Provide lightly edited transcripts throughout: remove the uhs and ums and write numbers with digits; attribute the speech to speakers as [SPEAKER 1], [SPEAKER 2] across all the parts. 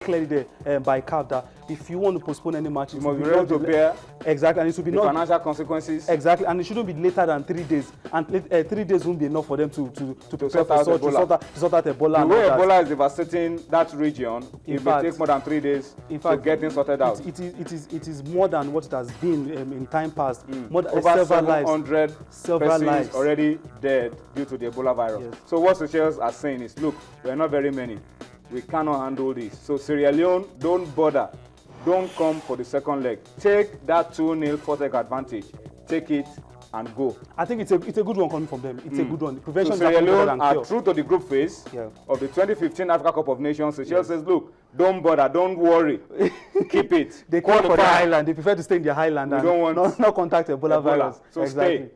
[SPEAKER 1] clearly there by CAF that if you want to postpone any match,
[SPEAKER 2] you must be ready to bear
[SPEAKER 1] exactly, and it should be
[SPEAKER 2] the financial consequences.
[SPEAKER 1] Exactly, and it shouldn't be later than 3 days. And 3 days won't be enough for them to prepare
[SPEAKER 2] sort
[SPEAKER 1] for
[SPEAKER 2] out
[SPEAKER 1] sort out Ebola.
[SPEAKER 2] The way Ebola is devastating that region, it may take more than 3 days to get things sorted out.
[SPEAKER 1] It is more than what it has been in time past. More than
[SPEAKER 2] over
[SPEAKER 1] several
[SPEAKER 2] 700 persons
[SPEAKER 1] lives
[SPEAKER 2] already dead due to the Ebola virus.
[SPEAKER 1] Yes.
[SPEAKER 2] So what Seychelles are saying is, look, we are not very many. We cannot handle this. So Sierra Leone, don't bother. Don't come for the second leg. Take that 2-0 first leg advantage. Take it and go.
[SPEAKER 1] I think it's a good one coming from them. It's a good one. The prevention
[SPEAKER 2] so Sierra Leone
[SPEAKER 1] than
[SPEAKER 2] are
[SPEAKER 1] cure.
[SPEAKER 2] through to the group phase of the 2015 Africa Cup of Nations. Seychelles says, look, don't bother, don't worry. Keep it.
[SPEAKER 1] They call for the highland. They prefer to stay in their highland and
[SPEAKER 2] don't want
[SPEAKER 1] not contact Ebola virus.
[SPEAKER 2] So stay.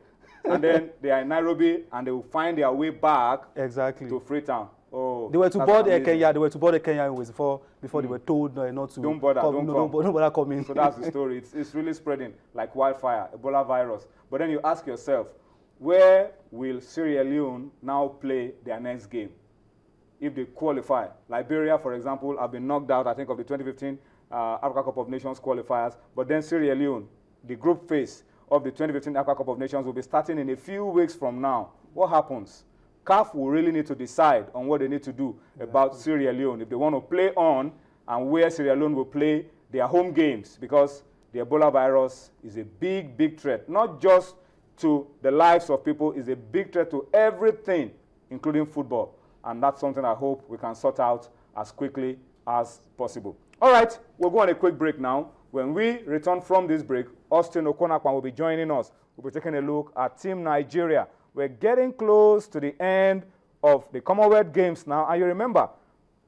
[SPEAKER 2] And then they are in Nairobi and they will find their way back to Freetown. Oh,
[SPEAKER 1] they were to board Kenya. They were to board Kenya before they were told not to.
[SPEAKER 2] Don't bother. Don't
[SPEAKER 1] bother coming.
[SPEAKER 2] So that's the story. It's really spreading like wildfire, Ebola virus. But then you ask yourself, where will Sierra Leone now play their next game if they qualify? Liberia, for example, have been knocked out, I think, of the 2015 Africa Cup of Nations qualifiers. But then Sierra Leone, the group phase of the 2015 Africa Cup of Nations, will be starting in a few weeks from now. What happens? CAF will really need to decide on what they need to do about Sierra Leone if they want to play on and where Sierra Leone will play their home games, because the Ebola virus is a big, big threat, not just to the lives of people, it's a big threat to everything, including football. And that's something I hope we can sort out as quickly as possible. All right, we'll go on a quick break now. When we return from this break, Austin Okonakwan will be joining us. We'll be taking a look at Team Nigeria. We're getting close to the end of the Commonwealth Games now. And you remember,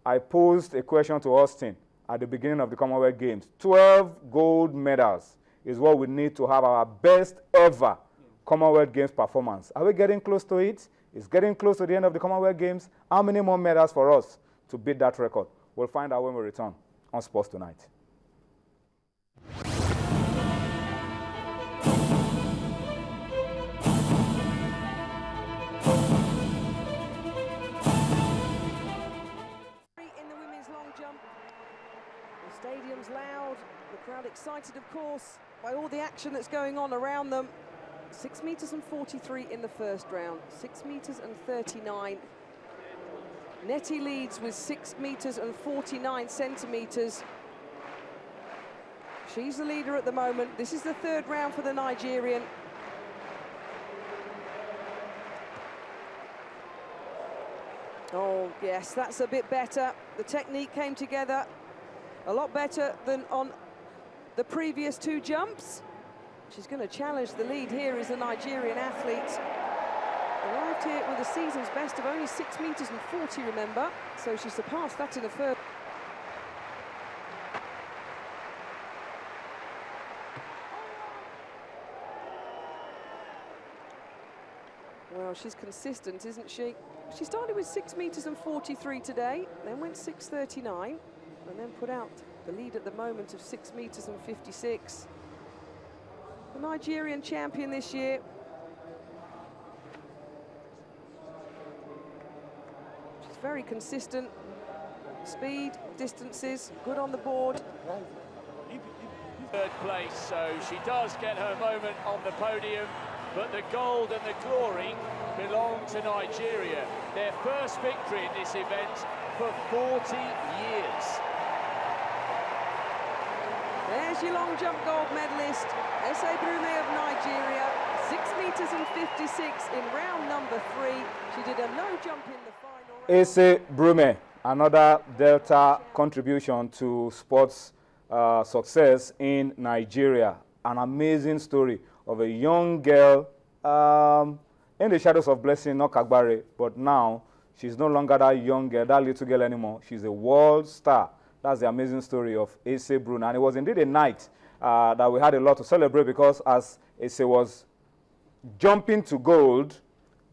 [SPEAKER 2] I posed a question to Austin at the beginning of the Commonwealth Games. 12 gold medals is what we need to have our best ever Commonwealth Games performance. Are we getting close to it? It's getting close to the end of the Commonwealth Games. How many more medals for us to beat that record? We'll find out when we return on Sports Tonight.
[SPEAKER 3] Stadium's loud, the crowd excited, of course, by all the action that's going on around them. 6 meters and 43 in the first round, 6 meters and 39. Nettie leads with 6 meters and 49 centimeters. She's the leader at the moment. This is the third round for the Nigerian. Oh, yes, that's a bit better. The technique came together a lot better than on the previous 2 jumps. She's going to challenge the lead here is the Nigerian athlete. Arrived here with a season's best of only 6 meters and 40, remember. So she surpassed that in the first. Well, she's consistent, isn't she? She started with 6 meters and 43 today, then went 6:39. And then put out the lead at the moment of 6 meters and 56. The Nigerian champion this year. She's very consistent. Speed, distances, good on the board.
[SPEAKER 4] Third place, so she does get her moment on the podium, but the gold and the glory belong to Nigeria. Their first victory in this event for 40 years.
[SPEAKER 3] There's your long jump gold medalist, Ese Brume of Nigeria, 6 meters and 56 in round number 3. She did a no jump in the final round.
[SPEAKER 2] Ese Brume, another Delta contribution to sports success in Nigeria. An amazing story of a young girl in the shadows of Blessing Okagbare, but now she's no longer that young girl, that little girl anymore. She's a world star. That's the amazing story of Ese Brume. And it was indeed a night that we had a lot to celebrate, because as Ese was jumping to gold,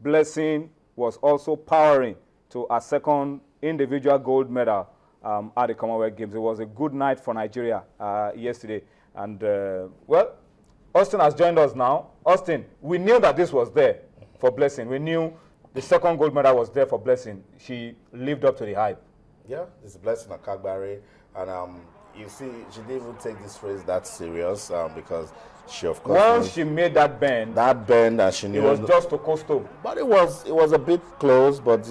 [SPEAKER 2] Blessing was also powering to a second individual gold medal at the Commonwealth Games. It was a good night for Nigeria yesterday. And, well, Austin has joined us now. Austin, we knew that this was there for Blessing. We knew the second gold medal was there for Blessing. She lived up to the hype.
[SPEAKER 5] Yeah, this is Blessing Okagbare. And you see, she didn't even take this race that serious because she, of course,
[SPEAKER 2] Once she made that bend,
[SPEAKER 5] and she
[SPEAKER 2] it
[SPEAKER 5] knew
[SPEAKER 2] was just to coast home.
[SPEAKER 5] But it was a bit close, but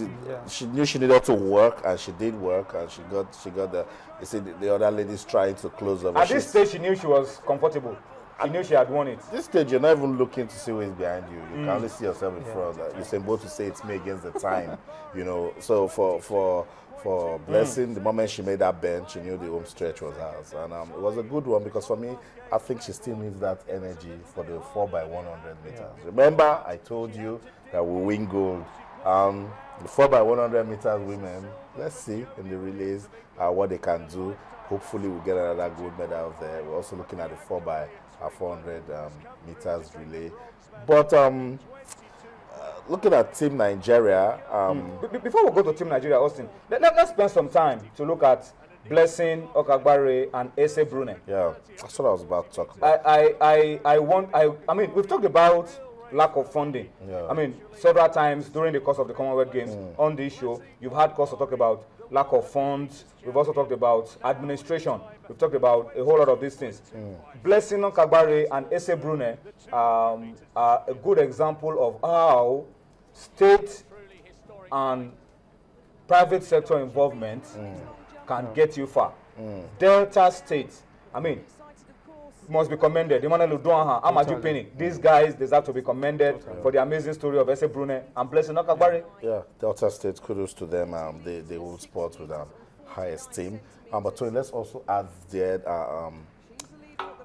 [SPEAKER 5] she knew she needed to work, and she did work, and she got the. You see, the other ladies trying to close over.
[SPEAKER 2] At this stage, she knew she was comfortable. She knew she had won it.
[SPEAKER 5] This stage, you're not even looking to see who is behind you. You can only see yourself in front. Usain Bolt to say it's me against the time, you know. So for Blessing, the moment she made that bend, she knew the home stretch was hers, and it was a good one because for me, I think she still needs that energy for the 4x100 meters. Remember, I told you that we win gold. The 4x100 meters women, let's see in the relays what they can do. Hopefully, we'll get another gold medal there. We're also looking at the 4x400 meters relay. But looking at Team Nigeria.
[SPEAKER 2] Before we go to Team Nigeria, Austin, let's spend some time to look at Blessing Okagbare and Ese Brune.
[SPEAKER 5] Yeah, that's what I was about to talk about.
[SPEAKER 2] I mean, we've talked about lack of funding.
[SPEAKER 5] Yeah.
[SPEAKER 2] I mean, several times during the course of the Commonwealth Games on this show, you've had cause to talk about lack of funds. We've also talked about administration. We've talked about a whole lot of these things. Blessing Okagbare and Ese Brune are a good example of how state and private sector involvement can get you far. Delta State, I mean, must be commended. Emmanuel Uduaha, Amaju Penny, these guys deserve to be commended for the amazing story of Ese Brune and Blessing Okagbare.
[SPEAKER 5] Yeah, Delta State, kudos to them. They hold sports with high esteem. But Tony, let's also add there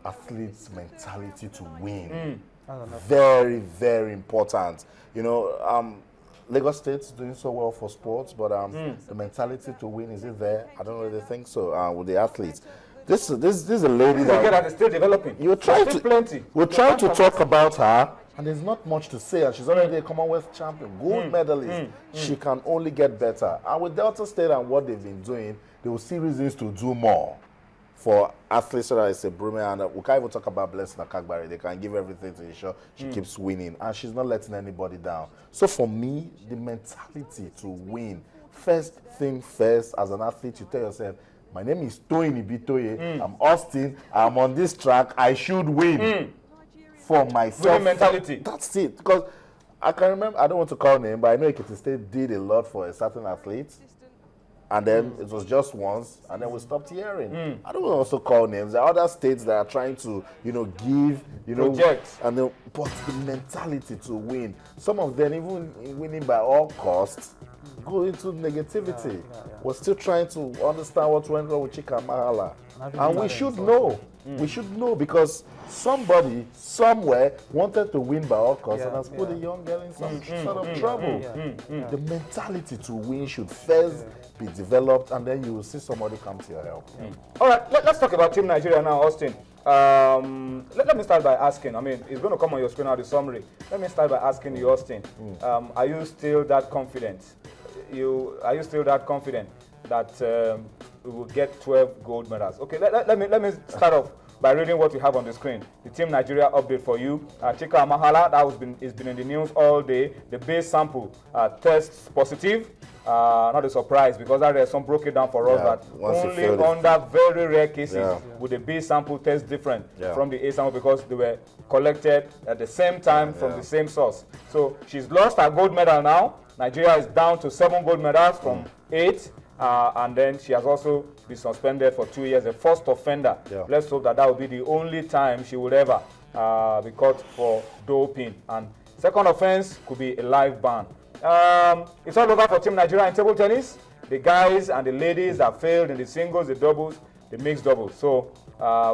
[SPEAKER 5] athletes' mentality to win. Very, very important. You know, Lagos State's doing so well for sports, but the mentality to win, is it there? I don't really think so with the athletes. This is a lady that
[SPEAKER 2] It's still developing.
[SPEAKER 5] we're trying to talk about her, and there's not much to say. And she's already a Commonwealth champion, gold medalist. She can only get better. And with Delta State and what they've been doing, they will see reasons to do more for athletes that is a Brune. And we can't even talk about Blessing Okagbare. They can give everything to ensure she keeps winning, and she's not letting anybody down. So for me, the mentality to win, first thing first, as an athlete, you tell yourself, my name is Toyin Ibitoye. I'm Austin. I'm on this track. I should win for myself.
[SPEAKER 2] Winning mentality.
[SPEAKER 5] That's it. Because I can remember, I don't want to call name, but I know Ekiti State did a lot for a certain athlete. And then it was just once, and then we stopped hearing. I don't want to also call names. There are other states that are trying to, give,
[SPEAKER 2] projects.
[SPEAKER 5] And then, but the mentality to win. Some of them, even winning by all costs, go into negativity. We're still trying to understand what went wrong with Chika Mahala. And we should know. We should know because somebody somewhere wanted to win by all costs and has put a young girl in some sort of trouble. The mentality to win should first be developed, and then you will see somebody come to your help.
[SPEAKER 2] All right, let's talk about Team Nigeria now, Austin. Let me start by asking, I mean, it's going to come on your screen now, the summary. Let me start by asking you, Austin, are you still that confident? Are you still that confident that we will get 12 gold medals? Okay, let me start off by reading what we have on the screen. The Team Nigeria update for you. Chika Mahala, it's been in the news all day. The base sample tests positive. Not a surprise because that some broke it down for us that only under very rare cases would the B sample test different from the A sample because they were collected at the same time from the same source. So she's lost her gold medal now. Nigeria is down to 7 gold medals from 8. And then she has also been suspended for 2 years, a first offender. Let's hope that will be the only time she would ever be caught for doping. And second offense could be a live ban. It's all over for Team Nigeria in table tennis. The guys and the ladies have failed in the singles, the doubles, the mixed doubles. So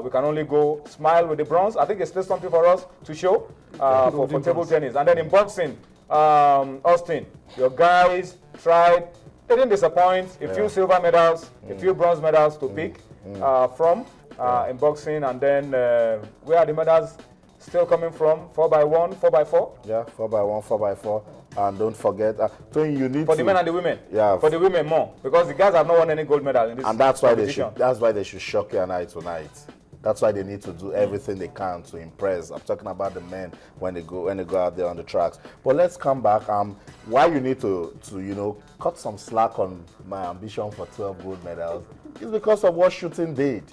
[SPEAKER 2] we can only go smile with the bronze. I think it's still something for us to show for table tennis. And then in boxing, Austin, your guys tried. They didn't disappoint. A few silver medals, a few bronze medals to pick from in boxing. And then where are the medals still coming from? 4x1, 4x4?
[SPEAKER 5] Yeah, 4x1, 4x4. And don't forget, Tony, you need
[SPEAKER 2] for the men and the women.
[SPEAKER 5] Yeah.
[SPEAKER 2] For the women more, because the guys have not won any gold medal in this.
[SPEAKER 5] And that's why they should shock you and I tonight. That's why they need to do everything they can to impress. I'm talking about the men when they go out there on the tracks. But let's come back. Why you need to cut some slack on my ambition for 12 gold medals. It's because of what shooting did.